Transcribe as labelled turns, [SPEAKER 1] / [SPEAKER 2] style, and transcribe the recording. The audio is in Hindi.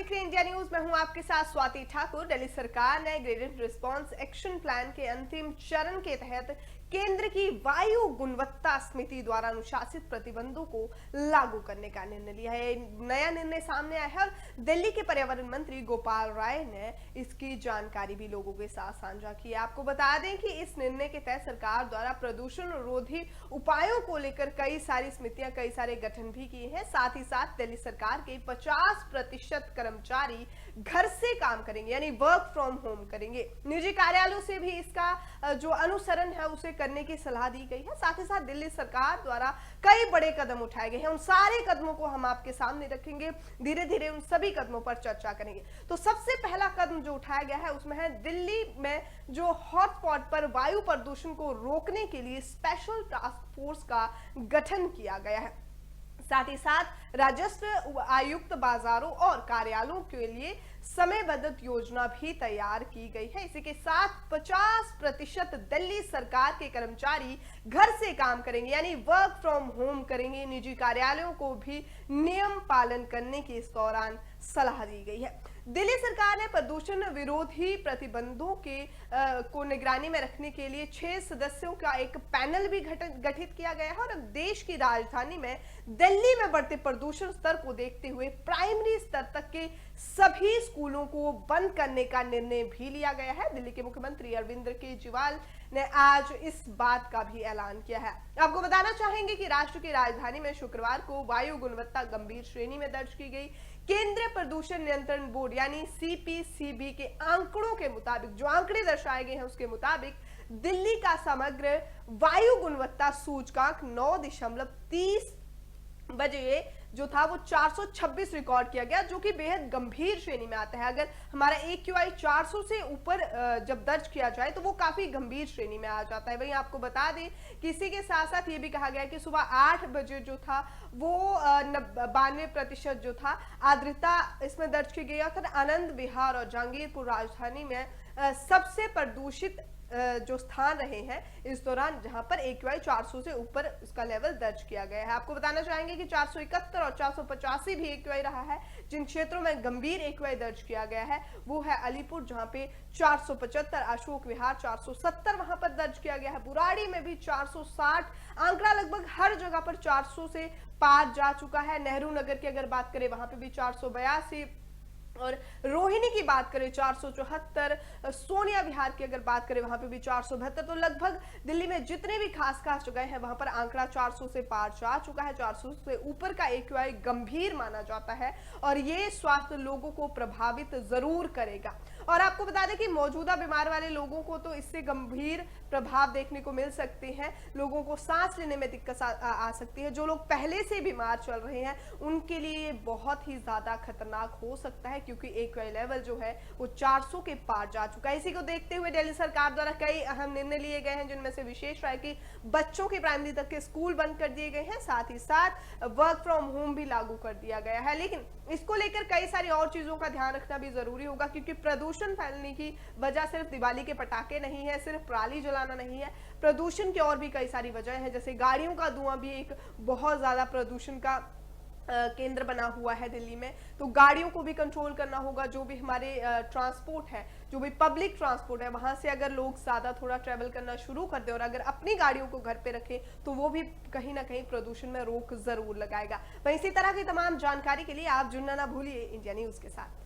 [SPEAKER 1] देख रहे हैं इंडिया न्यूज। मैं हूं आपके साथ स्वाति ठाकुर। दिल्ली सरकार ने ग्रेडेड रिस्पांस एक्शन प्लान के अंतिम चरण के तहत केंद्र की वायु गुणवत्ता समिति द्वारा अनुशासित प्रतिबंधों को लागू करने का निर्णय लिया है। नया निर्णय सामने आया है और दिल्ली के पर्यावरण मंत्री गोपाल राय ने इसकी जानकारी भी लोगों के साथ साझा की है। आपको बता दें कि इस निर्णय के तहत सरकार द्वारा प्रदूषण रोधी उपायों को लेकर कई सारी समितियां, कई सारे गठन भी किए हैं। साथ ही साथ दिल्ली सरकार के 50% कर्मचारी घर से काम करेंगे, यानी वर्क फ्रॉम होम करेंगे। निजी कार्यालयों से भी इसका जो अनुसरण है उसे करने की सलाह दी गई है। साथ ही साथ दिल्ली सरकार द्वारा कई बड़े कदम उठाए गए हैं। उन सारे कदमों को हम आपके सामने रखेंगे, धीरे धीरे उन सभी कदमों पर चर्चा करेंगे। तो सबसे पहला कदम जो उठाया गया है उसमें है दिल्ली में जो हॉटस्पॉट पर वायु प्रदूषण को रोकने के लिए स्पेशल टास्क फोर्स का गठन किया गया है। साथ ही साथ राजस्व आयुक्त बाजारों और कार्यालयों के लिए समयबद्ध योजना भी तैयार की गई है। इसी के साथ 50% दिल्ली सरकार के कर्मचारी घर से काम करेंगे, यानी वर्क फ्रॉम होम करेंगे। निजी कार्यालयों को भी नियम पालन करने की इस दौरान सलाह दी गई है। दिल्ली सरकार ने प्रदूषण विरोधी प्रतिबंधों को निगरानी में रखने के लिए 6 सदस्यों का एक पैनल भी गठित किया गया है और अब देश की राजधानी में दिल्ली में बढ़ते प्रदूषण स्तर को देखते हुए प्राइमरी स्तर तक के सभी स्कूलों को बंद करने का निर्णय भी लिया गया है। दिल्ली के मुख्यमंत्री अरविंद केजरीवाल ने आज इस बात का भी ऐलान किया है। आपको बताना चाहेंगे कि राष्ट्र की राजधानी में शुक्रवार को वायु गुणवत्ता गंभीर श्रेणी में दर्ज की गई। केंद्रीय प्रदूषण नियंत्रण बोर्ड यानी सीपीसीबी के आंकड़ों के मुताबिक, जो आंकड़े दर्शाए गए हैं उसके मुताबिक दिल्ली का समग्र वायु गुणवत्ता सूचकांक 9.30 बजे जो था वो 426 रिकॉर्ड किया गया, जो कि बेहद गंभीर श्रेणी में आता है। अगर हमारा AQI 400 से ऊपर जब दर्ज किया जाए तो वो काफी गंभीर श्रेणी में आ जाता है। वहीं आपको बता दें कि इसी के साथ साथ ये भी कहा गया कि सुबह 8 बजे जो था वो 92% जो था आर्द्रता इसमें दर्ज की गई। और आनंद विहार और जहांगीरपुर राजधानी में सबसे प्रदूषित जो स्थान रहे हैं इस दौरान, जहां पर AQI 400 से ऊपर इसका लेवल दर्ज किया गया है। आपको बताना चाहेंगे कि 471 और 485 भी AQI रहा है। जिन क्षेत्रों में गंभीर AQI दर्ज किया गया है वो है अलीपुर, जहां पे 475, अशोक विहार 470 वहां पर दर्ज किया गया है। बुराड़ी में भी 460 आंकड़ा लगभग हर जगह पर 400 से पार जा चुका है। नेहरू नगर की अगर बात करें वहां पे भी 482 और रोहिणी की बात करें 474, सोनिया विहार की अगर बात करें वहां पे भी 472। तो लगभग दिल्ली में जितने भी खास जगह हैं वहां पर आंकड़ा 400 से पार जा चुका है। 400 से ऊपर का AQI गंभीर माना जाता है और ये स्वास्थ्य लोगों को प्रभावित जरूर करेगा। और आपको बता दें कि मौजूदा बीमार वाले लोगों को तो इससे गंभीर प्रभाव देखने को मिल सकते हैं। लोगों को सांस लेने में दिक्कत आ सकती है। जो लोग पहले से बीमार चल रहे हैं उनके लिए ये बहुत ही ज्यादा खतरनाक हो सकता है, क्योंकि AQI लेवल जो है वो 400 के पार जा चुका है। इसी को देखते हुए दिल्ली सरकार द्वारा कई अहम निर्णय लिए गए हैं, जिनमें से विशेष है कि बच्चों के प्राइमरी तक के स्कूल बंद कर दिए गए हैं। साथ ही साथ वर्क फ्रॉम होम भी लागू कर दिया गया है। लेकिन इसको लेकर कई सारी और चीजों का ध्यान रखना भी जरूरी होगा, क्योंकि प्रदूषण फैलने की वजह सिर्फ दिवाली के पटाखे नहीं है, सिर्फ पराली जलाना नहीं है। प्रदूषण की और भी कई सारी वजह है, जैसे गाड़ियों का धुआं भी एक बहुत ज्यादा प्रदूषण का केंद्र बना हुआ है दिल्ली में। तो गाड़ियों को भी कंट्रोल करना होगा। जो भी हमारे ट्रांसपोर्ट है, जो भी पब्लिक ट्रांसपोर्ट है, वहां से अगर लोग ज्यादा थोड़ा ट्रेवल करना शुरू कर दे और अगर अपनी गाड़ियों को घर पे रखें तो वो भी कहीं ना कहीं प्रदूषण में रोक जरूर लगाएगा। वहीं इसी तरह की तमाम जानकारी के लिए आप जुड़ना ना भूलिए इंडिया न्यूज के साथ।